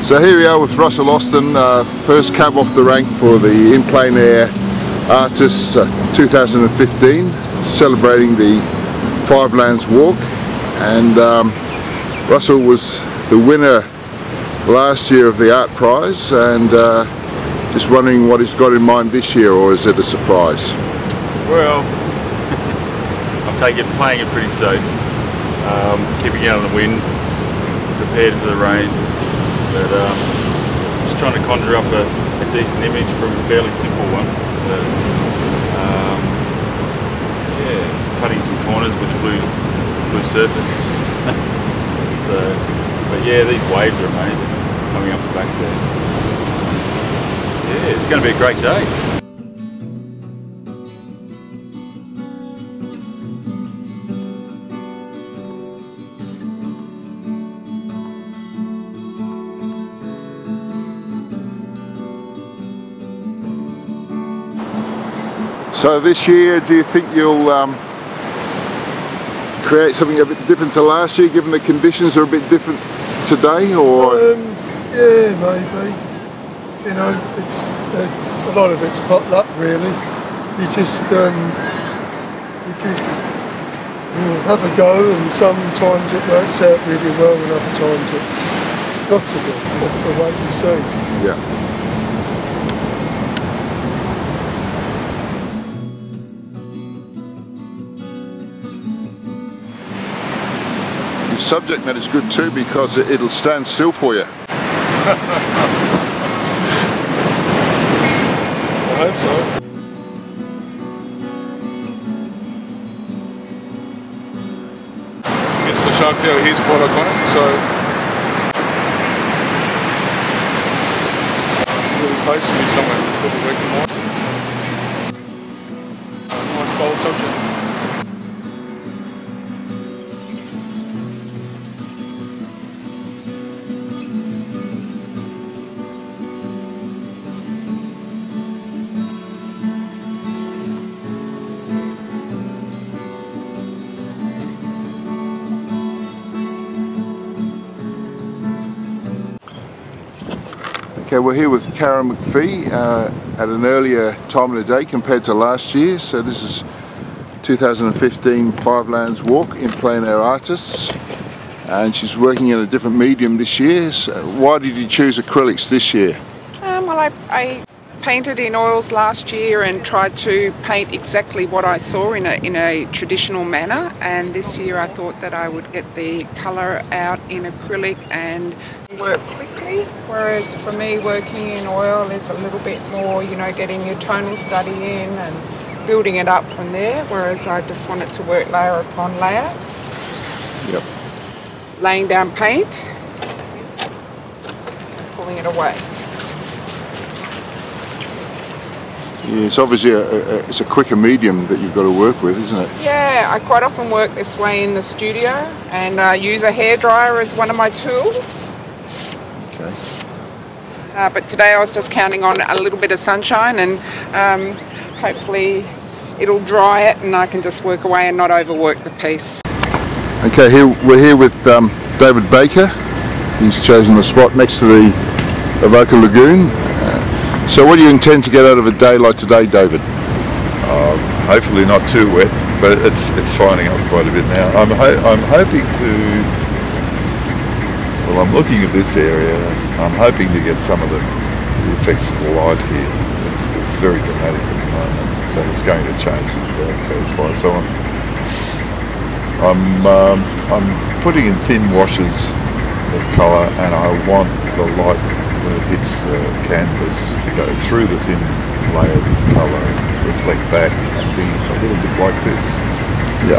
So here we are with Russell Austin, first cab off the rank for the Plein Air Artists 2015, celebrating the Five Lands Walk. And Russell was the winner last year of the art prize, and just wondering what he's got in mind this year, or is it a surprise? Well, I'm playing it pretty safe, keeping out of the wind, prepared for the rain. But just trying to conjure up a decent image from a fairly simple one. So, yeah, cutting some corners with a blue surface. But yeah, these waves are amazing coming up the back there. Yeah, it's going to be a great day. So this year, do you think you'll create something a bit different to last year, given the conditions are a bit different today, or? Yeah, maybe. You know, it's a lot of it's pot luck, really. You just have a go, and sometimes it works out really well, and other times it's not so good. We'll have to wait and see. Yeah. The subject matter is good too, because it'll stand still for you. I hope so. It's the shark tail, he's quite iconic, so really place to be somewhere people recognise it. Nice bold subject. Okay, we're here with Karen McPhee at an earlier time of the day compared to last year. So this is 2015 Five Lands Walk in Plein Air Artists, and she's working in a different medium this year. So why did you choose acrylics this year? Well, I painted in oils last year and tried to paint exactly what I saw in a traditional manner, and this year I thought that I would get the colour out in acrylic and work quickly, whereas for me working in oil is a little bit more, you know, getting your tonal study in and building it up from there, whereas I just wanted to work layer upon layer. Yep. Laying down paint, pulling it away. Yeah, it's obviously it's a quicker medium that you've got to work with, isn't it? Yeah, I quite often work this way in the studio, and use a hairdryer as one of my tools. Okay. But today I was just counting on a little bit of sunshine, and hopefully it'll dry it and I can just work away and not overwork the piece. Okay, we're here with David Baker. He's chosen a spot next to the Avoca Lagoon. So what do you intend to get out of a day like today, David? Hopefully not too wet, but it's finding up quite a bit now. I'm hoping to, well, I'm looking at this area, I'm hoping to get some of the effects of the light here. It's very dramatic at the moment, but it's going to change as the day goes by. So I'm putting in thin washes of colour, and I want the light when it hits the canvas to go through the thin layers of colour, reflect back and be a little bit like this. Yeah.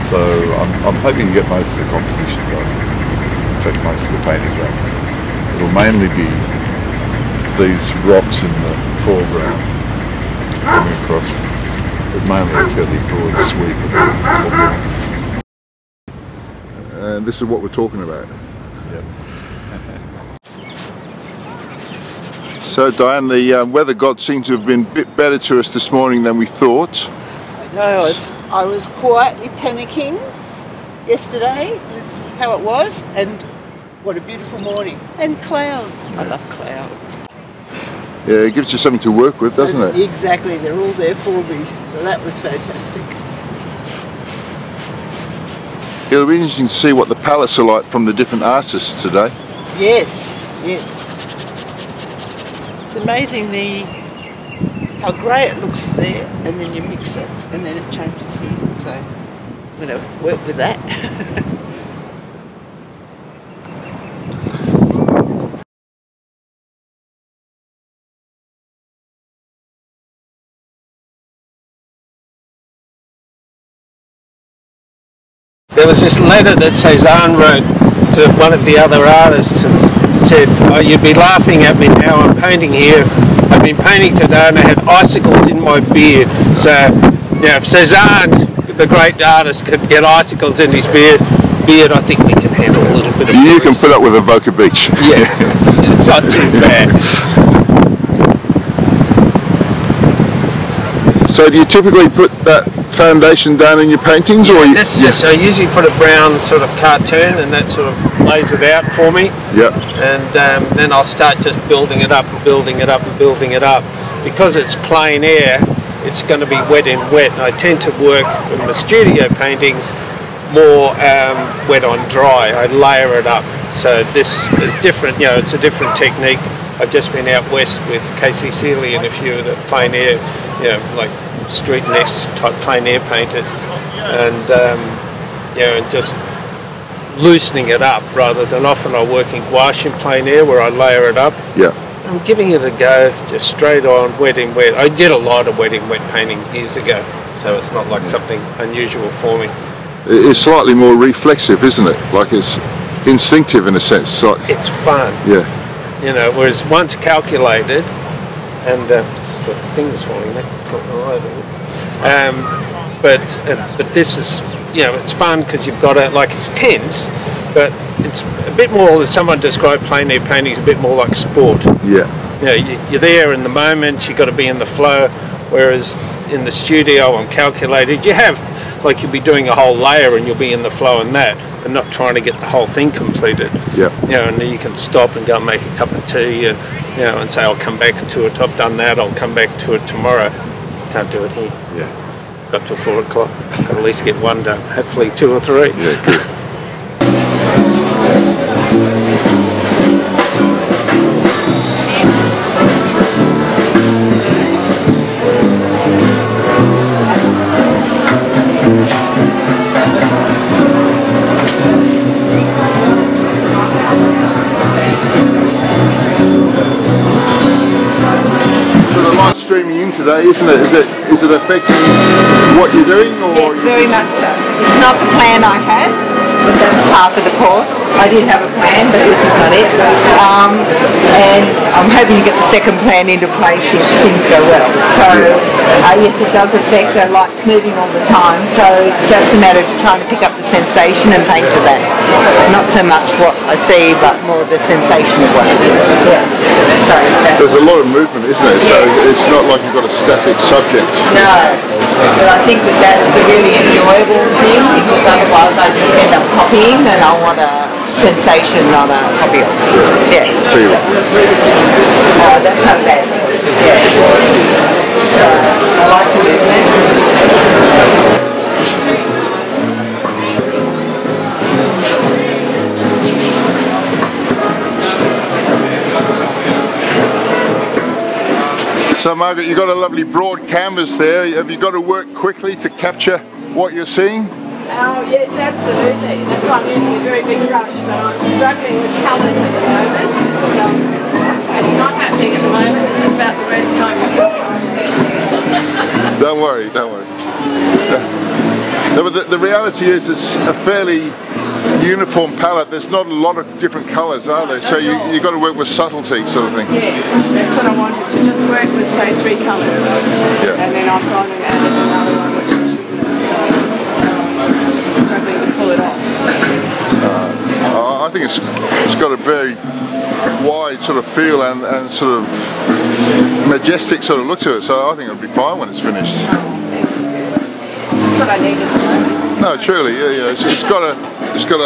So I'm hoping to get most of the composition done, in fact most of the painting done. It'll mainly be these rocks in the foreground coming across, but mainly a fairly broad sweep of the lagoon. And this is what we're talking about. Yep. So Diane, the weather gods seem to have been a bit better to us this morning than we thought. No, I was quietly panicking yesterday with how it was, and what a beautiful morning. And clouds. I love clouds. Yeah, it gives you something to work with, doesn't it? Exactly, they're all there for me. So that was fantastic. It'll be interesting to see what the palettes are like from the different artists today. Yes, yes. It's amazing how grey it looks there, and then you mix it, and then it changes here. So I'm going to work with that. There was this letter that Cézanne wrote to one of the other artists and said, "Oh, you'd be laughing at me now, I'm painting here. I've been painting today and I had icicles in my beard." So, you know, if Cézanne, the great artist, could get icicles in his beard, I think we can handle a little bit of You can put up with Avoca Beach. Yeah, it's not too bad. So do you typically put that foundation down in your paintings? Yeah, or you, I usually put a brown sort of cartoon and that sort of lays it out for me. Yeah. And then I'll start just building it up and building it up and building it up. Because it's plein air, it's going to be wet in wet. I tend to work in my studio paintings more wet on dry. I layer it up. So this is different, you know, it's a different technique. I've just been out west with Casey Seeley and a few of the plein air, you know, like street nest type plein air painters, and you know, and just loosening it up rather than often I work in gouache in plein air where I layer it up. Yeah. I'm giving it a go, just straight on, wet in wet. I did a lot of wet in wet painting years ago, so it's not like something unusual for me. It's slightly more reflexive, isn't it? Like it's instinctive in a sense. It's fun. Yeah. You know, whereas once calculated, and just the thing was falling there. But this is, you know, it's fun because you've got it, like it's tense, but it's a bit more, as someone described plein air painting, is a bit more like sport. Yeah. You know, you're there in the moment, you've got to be in the flow, whereas in the studio I'm calculated. You have, like you'll be doing a whole layer and you'll be in the flow in that, but not trying to get the whole thing completed. Yeah. You know, and then you can stop and go and make a cup of tea and, you know, and say I'll come back to it, I've done that, I'll come back to it tomorrow. Can't do it here. Yeah. Got till 4 o'clock. Can at least get one done, hopefully 2 or 3. Yeah, good. Streaming in today, isn't it? Is it affecting what you're doing? Or yes, very much so. It's not the plan I had, but that's half of the course. I did have a plan, but this is not it. And I'm hoping to get the second plan into place if things go well. So yes, it does affect the lights moving all the time. So it's just a matter of trying to pick up the sensation and paint to that. Not so much what I see, but more the sensation of what I see. Yeah. So there's a lot of movement, isn't there? So it's not like you've got a static subject. No, but I think that that's a really enjoyable thing, because otherwise I just end up copying, and I want a sensation, not a copy of. Yeah. Feel. That's not bad. Yeah. So I like the movement. So Margaret, you've got a lovely broad canvas there. Have you got to work quickly to capture what you're seeing? Oh yes, absolutely. That's why I'm using a very big brush, but I'm struggling with colours at the moment. So it's not happening at the moment. This is about the worst time you can find it. Don't worry, don't worry. No, but the reality is it's a fairly uniform palette. There's not a lot of different colours, are there? So you've got to work with subtlety, sort of thing. Yes, that's what I wanted, to just work with, say, 3 colours. Yeah. And then I've gone and added another one, which I shouldn't have. So I'm struggling to pull it off. I think it's got a very wide sort of feel and sort of majestic sort of look to it. So I think it'll be fine when it's finished. what I need at the moment. No, truly, yeah. It's got a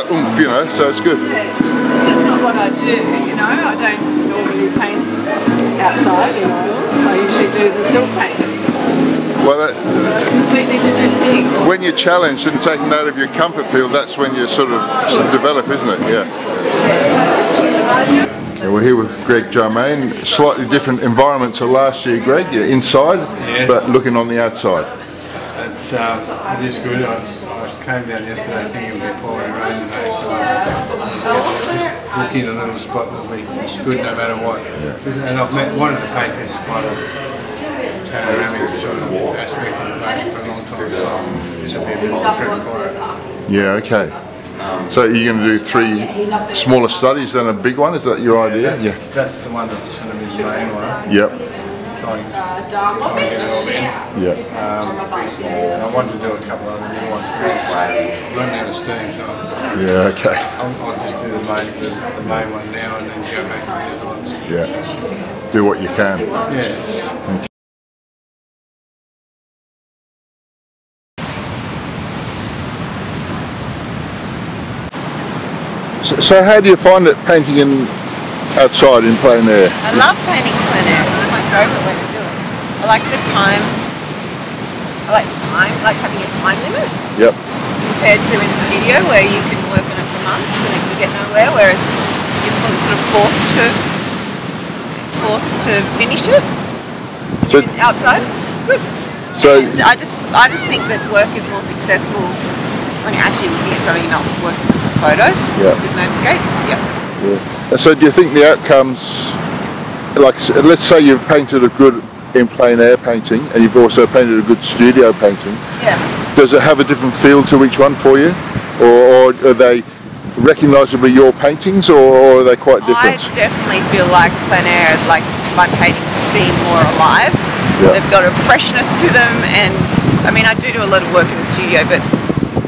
oomph, you know, so it's good. Yeah. It's just not what I do, you know. I don't normally paint outside in oils. I usually do the silk painting. Well, It's a completely different thing. when you're challenged and taken out of your comfort field, that's when you sort of develop, isn't it? Yeah. Okay, we're here with Greg Jarmaine. Slightly different environment to last year, Greg. You're inside, yes, but looking on the outside. It is good. I came down yesterday thinking it would be pouring rain today, so just looking at a little spot that will be good no matter what. Yeah. And I've wanted to paint this kind of panoramic sort of aspect of the painting for a long time, so this will be a bit different for it. Yeah, okay. So you're going to do 3 smaller studies than a big one? Is that your idea? That's the one that's going to be the main one. Yep. Try and get it all in. Yep. And I wanted to do a couple of other little ones, but it's just running out of steam, so yeah, okay. I'll just do the main one now and then go back to the other ones. Yeah. Do what you can. Yeah. So how do you find it painting outside in plein air? I love painting plein air. It's my favourite way to do it. I like the time. I like having a time limit. Yep. Compared to in the studio where you can work on it for months and you get nowhere, whereas you're sort of forced to finish it. So outside, it's good. So and I just think that work is more successful when you're actually looking at something, not working with a photo, with landscapes. Yeah. And so do you think the outcomes, like let's say you've painted a good in plein air painting and you've also painted a good studio painting, does it have a different feel to each one for you? Or are they recognisably your paintings, or are they quite different? I definitely feel like plein air, like my paintings seem more alive. They've got a freshness to them, and I mean I do a lot of work in the studio, but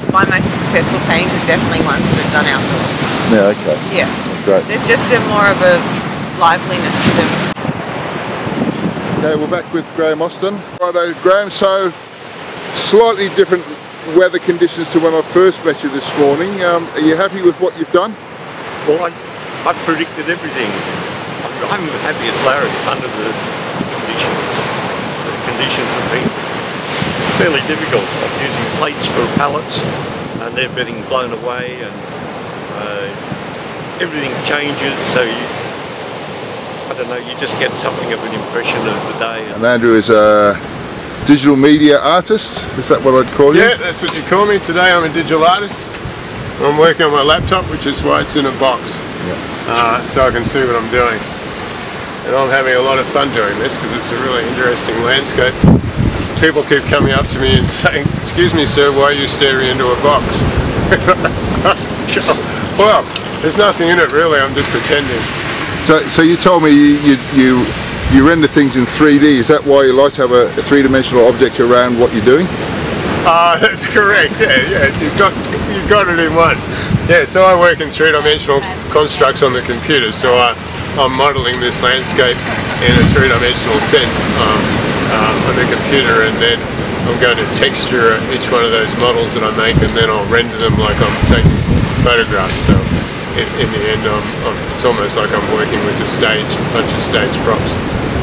my most successful paintings are definitely ones that are done outdoors. Yeah, okay. Yeah. Great. There's just more of a liveliness to them. Okay, we're back with Graham Austin. Righto, Graham, so slightly different weather conditions to when I first met you this morning. Are you happy with what you've done? Well, I predicted everything. I'm happy as Larry under the conditions. The conditions have been fairly difficult. I'm using plates for pallets and they're getting blown away, and everything changes, so I don't know, you just get something of an impression of the day. And Andrew is a digital media artist, is that what I'd call you? Yeah, that's what you call me. Today I'm a digital artist. I'm working on my laptop, which is why it's in a box, so I can see what I'm doing. And I'm having a lot of fun doing this because it's a really interesting landscape. People keep coming up to me and saying, "Excuse me sir, why are you staring into a box?" Well, there's nothing in it really, I'm just pretending. So you told me you render things in 3D, is that why you like to have a three-dimensional object around what you're doing? That's correct, yeah, you got it in one. Yeah, so I work in three-dimensional constructs on the computer, so I'm modelling this landscape in a three-dimensional sense on the computer, and then I'm going to texture each one of those models that I make, and then I'll render them like I'm taking photographs. So in the end, it's almost like I'm working with a bunch of stage props,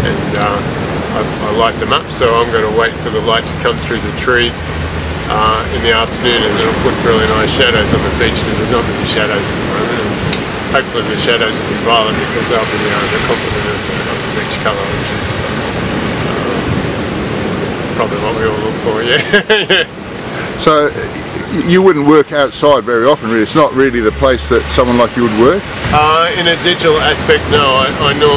and I light them up. So I'm going to wait for the light to come through the trees in the afternoon, and it'll put really nice shadows on the beach because there's not many shadows at the moment. And hopefully the shadows will be violet because they'll be the complement of the beach colour, which is probably what we all look for, yeah. So you wouldn't work outside very often, really? It's not really the place that someone like you would work? In a digital aspect, no. I will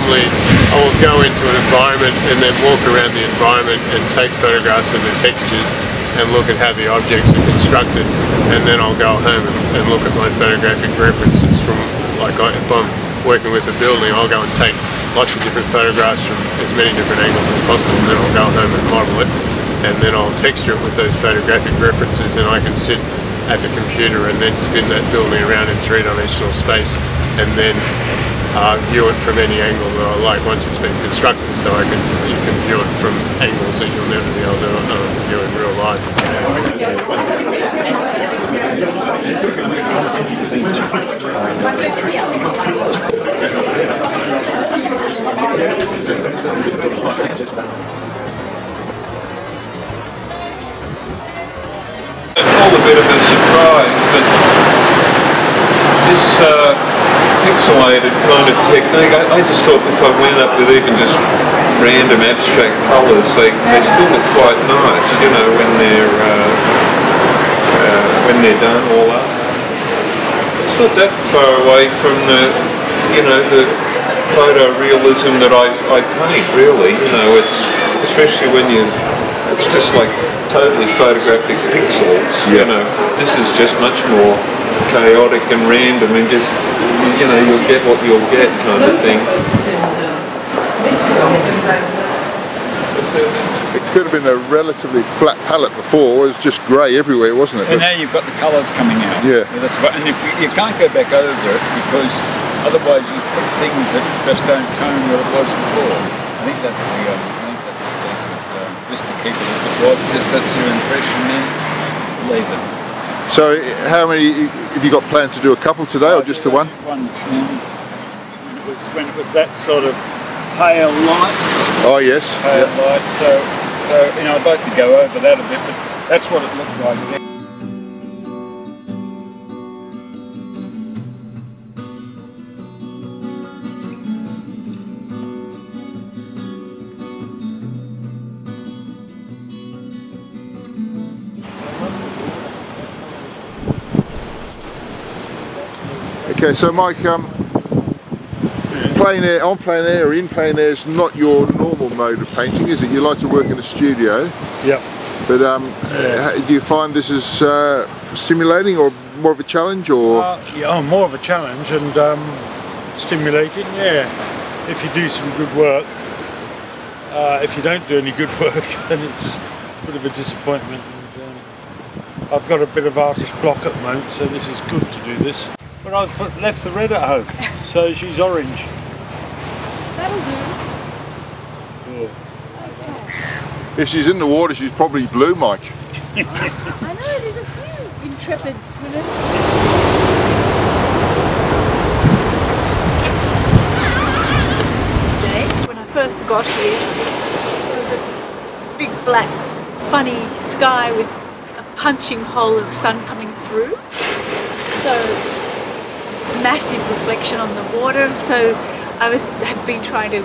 go into an environment and then walk around the environment and take photographs of the textures and look at how the objects are constructed, and then I'll go home and look at my photographic references from, like if I'm working with a building, I'll go and take lots of different photographs from as many different angles as possible, and then I'll go home and model it, and then I'll texture it with those photographic references, and I can sit at the computer and then spin that building around in three-dimensional space, and then view it from any angle that I like once it's been constructed, so you can view it from angles that you'll never be able to view in real life. All a bit of a surprise, but this pixelated kind of technique, I just thought if I went up with even just random abstract colours, they still look quite nice, you know, when they're done all up. It's not that far away from the, you know, the photorealism that I paint, really. You know, it's especially when it's just like totally photographic pixels. You know, this is just much more chaotic and random, and just, you know, you'll get what you'll get kind of thing. It could have been a relatively flat palette before. It was just grey everywhere, wasn't it? And now you've got the colours coming out. Yeah. That's right. And if you can't go back over it, because otherwise you put things that just don't tone what it was before. I think that's the secret. Just to keep it as it was. Just that's your impression. Then leave it. So, how many have you got planned to do? A couple today, or just the one? One. When it was that sort of pale light. Oh yes. Pale light. So you know, I'd like to go over that a bit, but that's what it looked like then. Okay, so Mike, plein air, on plein air or in plein air is not your normal mode of painting, is it? You like to work in a studio. Yep. But do you find this is stimulating or more of a challenge, or? Yeah, more of a challenge and stimulating. Yeah. If you do some good work. If you don't do any good work, then it's a bit of a disappointment. And, I've got a bit of artist block at the moment, so this is good to do this. But I've left the red at home, so she's orange. That'll do. If she's in the water, she's probably blue, Mike. I know, there's a few intrepid swimmers. When I first got here, there was a big black funny sky with a punching hole of sun coming through. So massive reflection on the water, so I have been trying to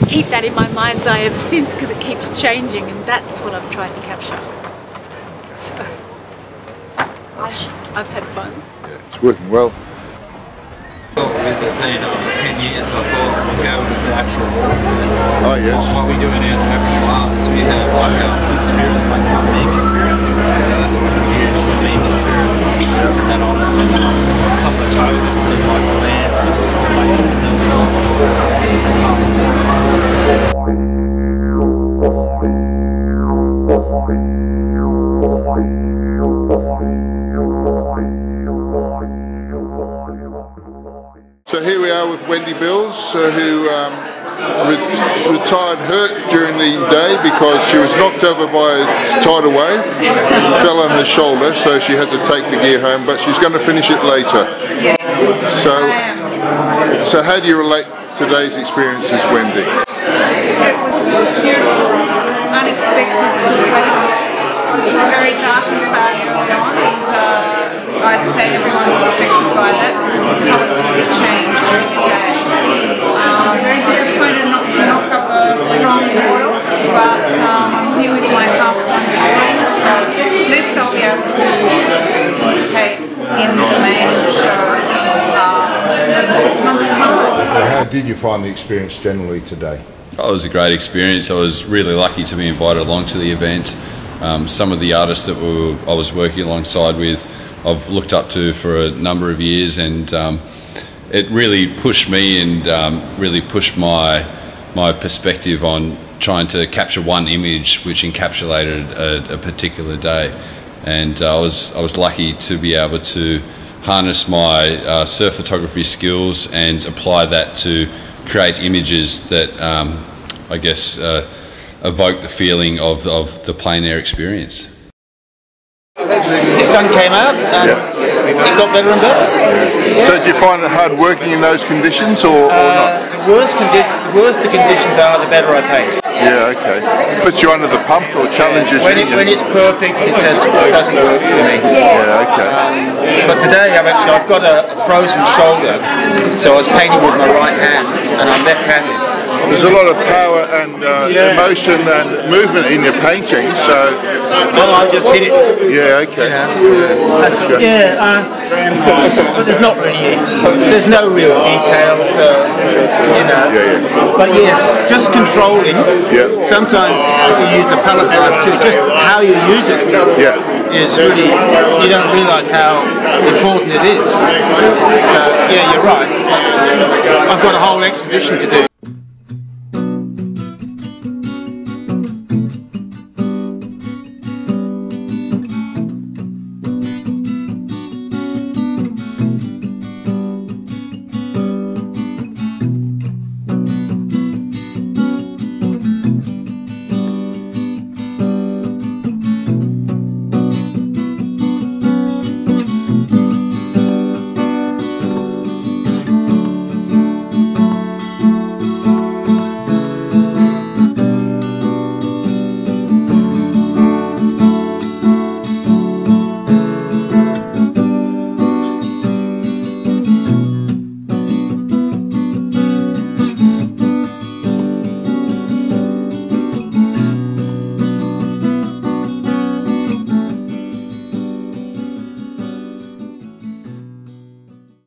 keep that in my mind's eye ever since, because it keeps changing, and that's what I've tried to capture. So I've had fun. Yeah, it's working well. With it being over 10 years, I thought we'd go with the actual Oh yes. what we do in our actual art. So we have like good spirits, like meme spirits. So that's what we use, a meme spirit. And on some of the totems and like the lamps and the formation and those So here we are with Wendy Bills, who retired hurt during the day because she was knocked over by a tidal wave, fell on her shoulder, so she had to take the gear home, but she's going to finish it later. So how do you relate today's experiences, Wendy? It was beautiful, unexpected. It was very dark and cloudy early on, and I'd say everyone was affected by that because the colours really changed during the day. Very disappointed not to knock up a strong oil, but I'm here with my half-done drawing, so at least I'll be able to participate in the main show in 6 months' time. How did you find the experience generally today? Oh, it was a great experience. I was really lucky to be invited along to the event. Some of the artists that I was working alongside with, I've looked up to for a number of years, and it really pushed me and really pushed my perspective on trying to capture one image which encapsulated a particular day. And I was lucky to be able to harness my surf photography skills and apply that to create images that I guess evoke the feeling of the plein air experience. The sun came out and it got better and better. Yeah. So do you find it hard working in those conditions or not? The worse the conditions are, the better I paint. Yeah, okay. Puts you under the pump or challenges when you? When it's perfect, it doesn't work for me. Yeah, okay. But today I've got a frozen shoulder, so I was painting with my right hand and I'm left-handed. There's a lot of power and emotion and movement in your painting, so... Well, I just hit it. Yeah, okay. But there's not really, there's no real details, you know. But yes, just controlling. Sometimes if you use a palette knife too, just how you use it is really, you don't realise how important it is. So yeah, you're right. I've got a whole exhibition to do.